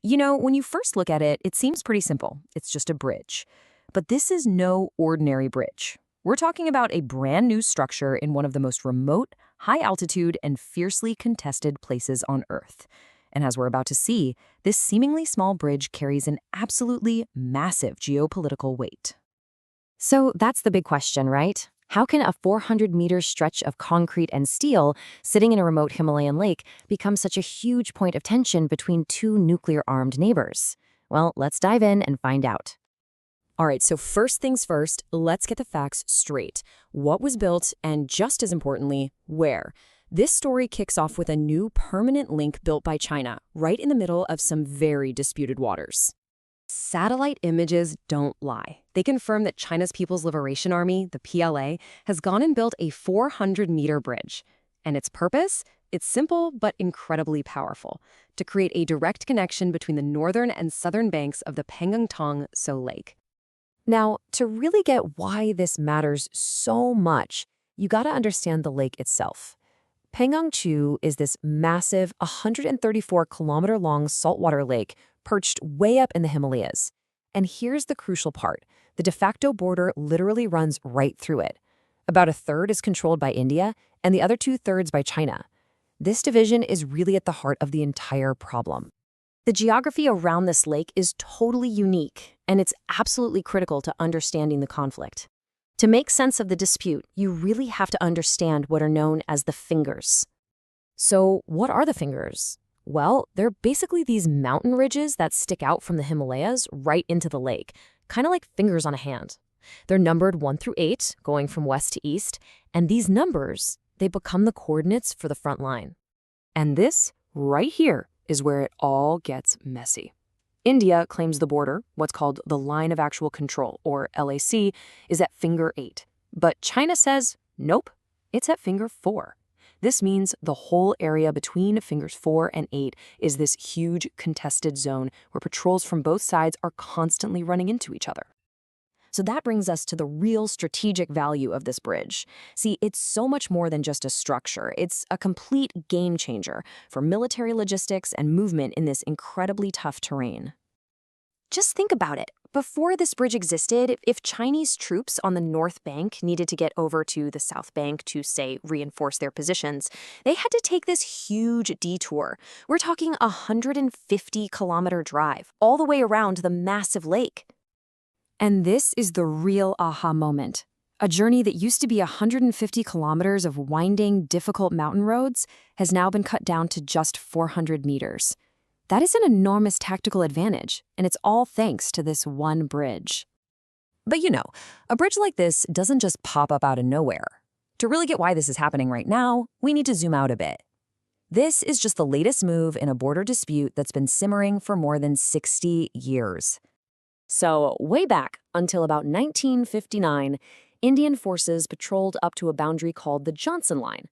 When you first look at it, it seems pretty simple. It's just a bridge. But this is no ordinary bridge. We're talking about a brand new structure in one of the most remote, high altitude, and fiercely contested places on Earth. And as we're about to see, this seemingly small bridge carries an absolutely massive geopolitical weight. So that's the big question, right? How can a 400-meter stretch of concrete and steel sitting in a remote Himalayan lake become such a huge point of tension between two nuclear-armed neighbors? Well, let's dive in and find out. All right, so first things first, let's get the facts straight. What was built, and just as importantly, where? This story kicks off with a new permanent link built by China, right in the middle of some very disputed waters. Satellite images don't lie. They confirm that China's People's Liberation Army, the PLA, has gone and built a 400-meter bridge. And its purpose? It's simple but incredibly powerful, to create a direct connection between the northern and southern banks of the Pangong Tso lake. Now, to really get why this matters so much, you gotta understand the lake itself. Pangong Tso is this massive 134-kilometer-long saltwater lake perched way up in the Himalayas. And here's the crucial part. The de facto border literally runs right through it. About a third is controlled by India, and the other two-thirds by China. This division is really at the heart of the entire problem. The geography around this lake is totally unique, and it's absolutely critical to understanding the conflict. To make sense of the dispute, you really have to understand what are known as the fingers. So, what are the fingers? Well, they're basically these mountain ridges that stick out from the Himalayas right into the lake, kind of like fingers on a hand. They're numbered 1 through 8, going from west to east, and these numbers, they become the coordinates for the front line. And this, right here, is where it all gets messy. India claims the border, what's called the Line of Actual Control, or LAC, is at finger 8. But China says, nope, it's at finger 4. This means the whole area between fingers 4 and 8 is this huge contested zone where patrols from both sides are constantly running into each other. So that brings us to the real strategic value of this bridge. See, it's so much more than just a structure. It's a complete game changer for military logistics and movement in this incredibly tough terrain. Just think about it. Before this bridge existed, if Chinese troops on the North Bank needed to get over to the South Bank to, say, reinforce their positions, they had to take this huge detour. We're talking a 150-kilometer drive all the way around the massive lake. And this is the real aha moment. A journey that used to be 150 kilometers of winding, difficult mountain roads has now been cut down to just 400 meters. That is an enormous tactical advantage, and it's all thanks to this one bridge. But a bridge like this doesn't just pop up out of nowhere. To really get why this is happening right now, we need to zoom out a bit. This is just the latest move in a border dispute that's been simmering for more than 60 years. So, way back until about 1959, Indian forces patrolled up to a boundary called the Johnson Line.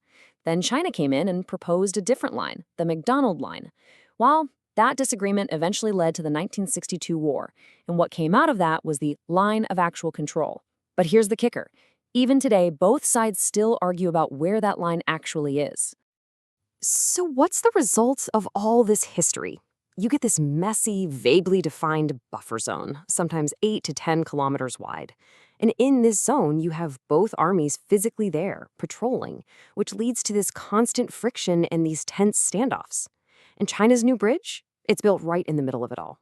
Then China came in and proposed a different line, the McDonald Line. Well, that disagreement eventually led to the 1962 war, and what came out of that was the Line of Actual Control. But here's the kicker. Even today, both sides still argue about where that line actually is. So what's the result of all this history? You get this messy, vaguely defined buffer zone, sometimes 8 to 10 kilometers wide. And in this zone, you have both armies physically there, patrolling, which leads to this constant friction and these tense standoffs. And China's new bridge? It's built right in the middle of it all.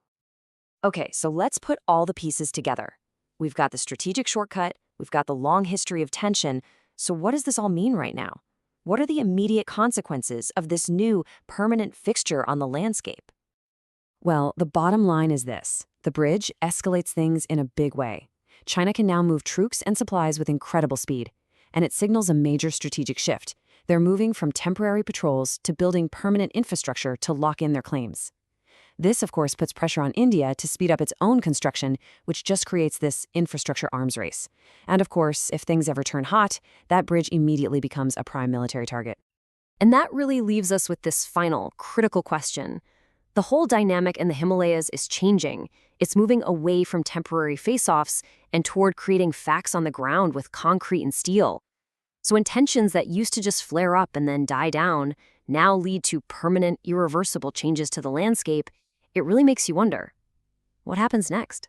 Okay, so let's put all the pieces together. We've got the strategic shortcut, we've got the long history of tension, so what does this all mean right now? What are the immediate consequences of this new, permanent fixture on the landscape? Well, the bottom line is this. The bridge escalates things in a big way. China can now move troops and supplies with incredible speed, and it signals a major strategic shift. They're moving from temporary patrols to building permanent infrastructure to lock in their claims. This, of course, puts pressure on India to speed up its own construction, which just creates this infrastructure arms race. And of course, if things ever turn hot, that bridge immediately becomes a prime military target. And that really leaves us with this final, critical question. The whole dynamic in the Himalayas is changing. It's moving away from temporary face-offs and toward creating facts on the ground with concrete and steel. So when tensions that used to just flare up and then die down now lead to permanent, irreversible changes to the landscape, it really makes you wonder, what happens next?